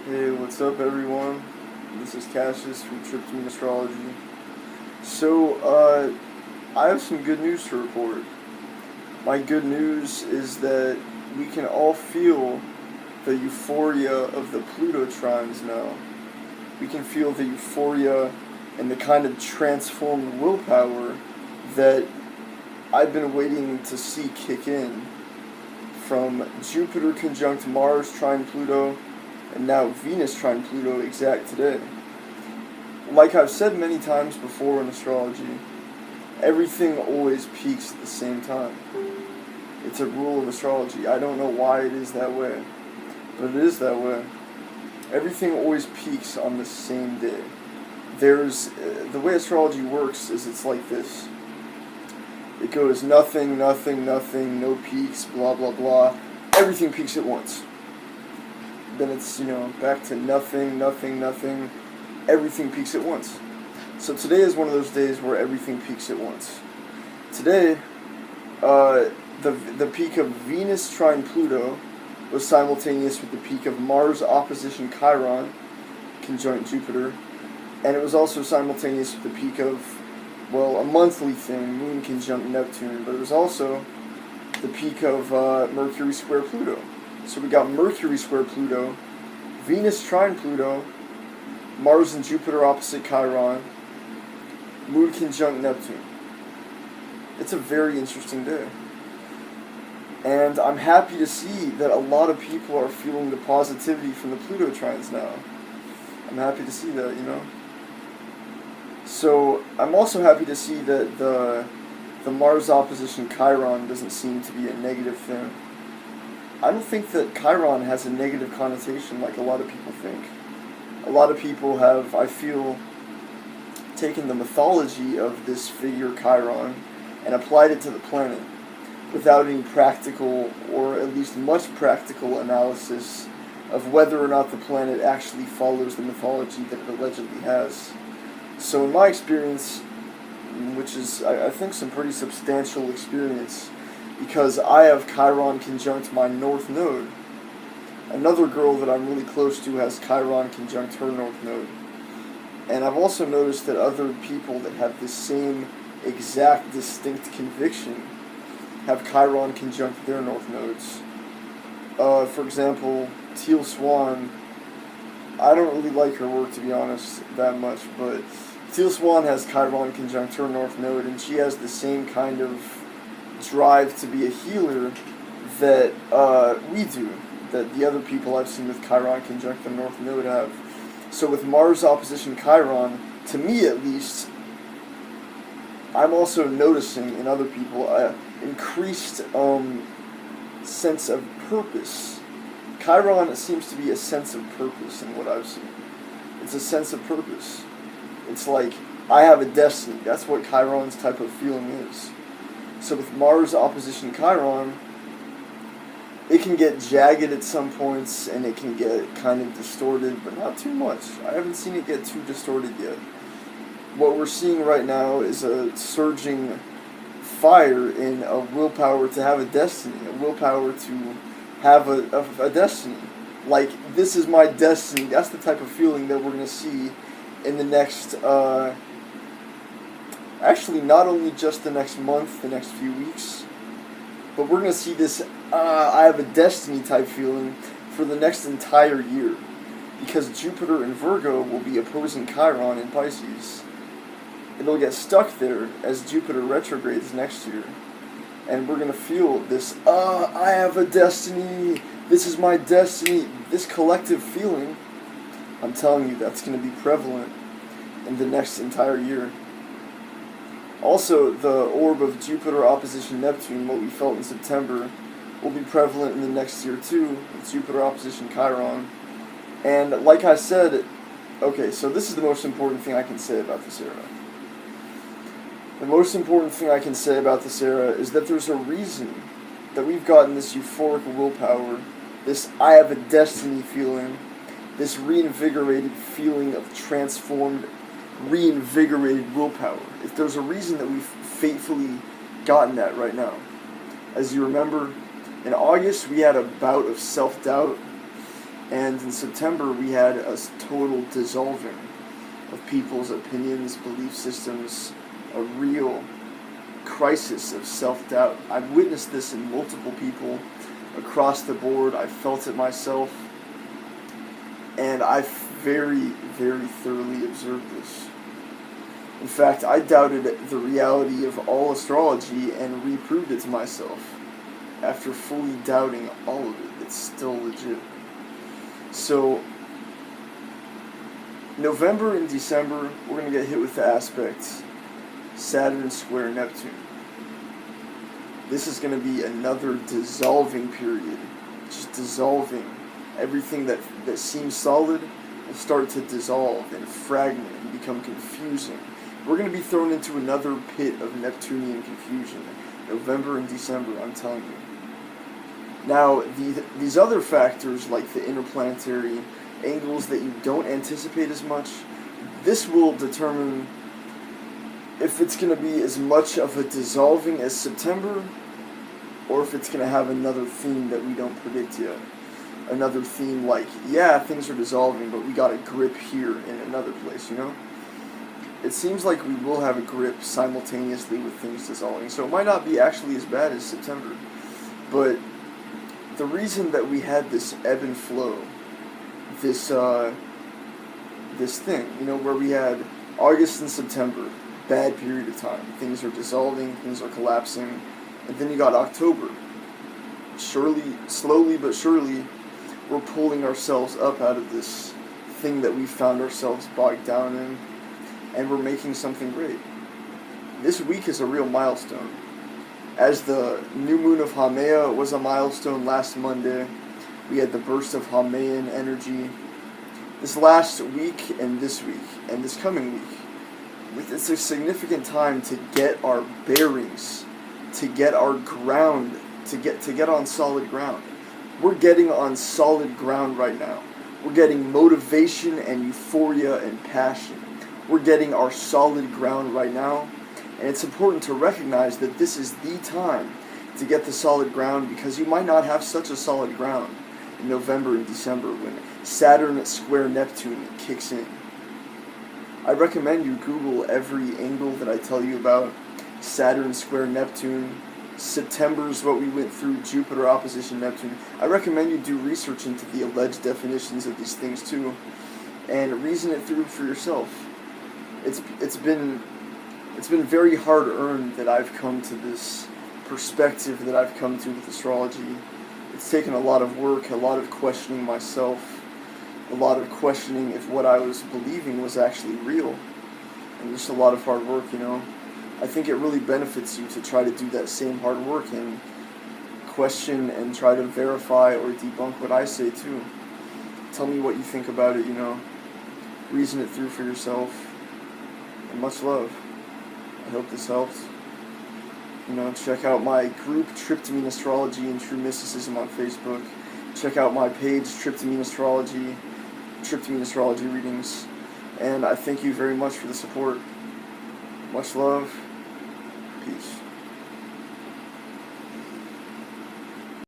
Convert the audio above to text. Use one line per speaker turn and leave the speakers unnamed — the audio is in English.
Hey, what's up, everyone? This is Cassius from Trines Astrology. So, I have some good news to report. My good news is that we can all feel the euphoria of the Pluto trines now. We can feel the euphoria and the kind of transformed willpower that I've been waiting to see kick in from Jupiter conjunct Mars trine Pluto and now Venus trine Pluto exact today. Like I've said many times before in astrology, everything always peaks at the same time. It's a rule of astrology. I don't know why it is that way, but it is that way. Everything always peaks on the same day. There's the way astrology works is it's like this. It goes nothing, nothing, nothing, no peaks, blah blah blah. Everything peaks at once. Then it's, back to nothing, nothing, nothing. Everything peaks at once. So today is one of those days where everything peaks at once. Today, the peak of Venus trine Pluto was simultaneous with the peak of Mars opposition Chiron conjunct Jupiter, and it was also simultaneous with the peak of, a monthly thing, Moon conjunct Neptune, but it was also the peak of Mercury square Pluto. So we got Mercury square Pluto, Venus trine Pluto, Mars and Jupiter opposite Chiron, Moon conjunct Neptune. It's a very interesting day. And I'm happy to see that a lot of people are feeling the positivity from the Pluto trines now. I'm happy to see that, So I'm also happy to see that the Mars opposition Chiron doesn't seem to be a negative thing. I don't think that Chiron has a negative connotation like a lot of people think. A lot of people have, I feel, taken the mythology of this figure Chiron and applied it to the planet without any practical, or at least much practical analysis of whether or not the planet actually follows the mythology that it allegedly has. So in my experience, which is, I think, some pretty substantial experience, because I have Chiron conjunct my north node. Another girl that I'm really close to has Chiron conjunct her north node. And I've also noticed that other people that have the same exact distinct conviction have Chiron conjunct their north nodes. For example, Teal Swan, I don't really like her work, to be honest, that much, but Teal Swan has Chiron conjunct her north node, and she has the same kind of drive to be a healer that we do, that the other people I've seen with Chiron conjunct the north node have. So with Mars opposition Chiron, to me at least, I'm also noticing in other people increased sense of purpose. Chiron seems to be a sense of purpose in what I've seen. It's a sense of purpose. It's like, I have a destiny. That's what Chiron's type of feeling is. So with Mars opposition Chiron, it can get jagged at some points, and it can get kind of distorted, but not too much. I haven't seen it get too distorted yet. What we're seeing right now is a surging fire in a willpower to have a destiny, a willpower to have a destiny. Like, this is my destiny. That's the type of feeling that we're going to see in the next, actually not only just the next month, the next few weeks, but we're going to see this, I have a destiny type feeling for the next entire year. Because Jupiter in Virgo will be opposing Chiron in Pisces. It'll get stuck there as Jupiter retrogrades next year. And we're going to feel this, I have a destiny, this is my destiny, this collective feeling. I'm telling you, that's going to be prevalent in the next entire year. Also, the orb of Jupiter opposition Neptune, what we felt in September, will be prevalent in the next year too, with Jupiter opposition Chiron. And like I said, okay, so this is the most important thing I can say about this era. The most important thing I can say about this era is that there's a reason that we've gotten this euphoric willpower, this I have a destiny feeling, this reinvigorated feeling of transformed, reinvigorated willpower. If there's a reason that we've fatefully gotten that right now. As you remember, in August we had a bout of self-doubt And in September, we had a total dissolving of people's opinions, belief systems, a real crisis of self-doubt. I've witnessed this in multiple people across the board. I felt it myself, and I very, very thoroughly observed this. In fact, I doubted the reality of all astrology and reproved it to myself. After fully doubting all of it, it's still legit. So, November and December, we're going to get hit with the aspects Saturn square Neptune. This is going to be another dissolving period. Just dissolving. Everything that seems solid will start to dissolve and fragment and become confusing. We're going to be thrown into another pit of Neptunian confusion. November and December, I'm telling you. Now, these other factors, like the interplanetary angles that you don't anticipate as much, this will determine if it's going to be as much of a dissolving as September, or if it's going to have another theme that we don't predict yet. Another theme like, yeah, things are dissolving, but we got a grip here in another place, you know? It seems like we will have a grip simultaneously with things dissolving, so it might not be actually as bad as September. But the reason that we had this ebb and flow, this thing, you know, where we had August and September, bad period of time. Things are dissolving, things are collapsing, and then you got October. Slowly but surely, we're pulling ourselves up out of this thing that we found ourselves bogged down in, and we're making something great. This week is a real milestone. As the new moon of Haumea was a milestone last Monday, we had the burst of Haumean energy. This last week and this week and this coming week, it's a significant time to get our bearings, to get our ground, to get on solid ground. We're getting on solid ground right now. We're getting motivation and euphoria and passion. We're getting our solid ground right now. And it's important to recognize that this is the time to get the solid ground, because you might not have such a solid ground in November and December when Saturn square Neptune kicks in. I recommend you Google every angle that I tell you about. Saturn square Neptune. September's what we went through, Jupiter opposition Neptune. I recommend you do research into the alleged definitions of these things too, and reason it through for yourself. It's been very hard earned that I've come to this perspective that I've come to with astrology. It's taken a lot of work, a lot of questioning myself, a lot of questioning if what I was believing was actually real, and just a lot of hard work, you know. I think it really benefits you to try to do that same hard work and question and try to verify or debunk what I say too. Tell me what you think about it, you know. Reason it through for yourself. And much love. I hope this helps. You know, check out my group, Tryptamine Astrology and True Mysticism on Facebook. Check out my page, Tryptamine Astrology readings. And I thank you very much for the support. Much love. Peace.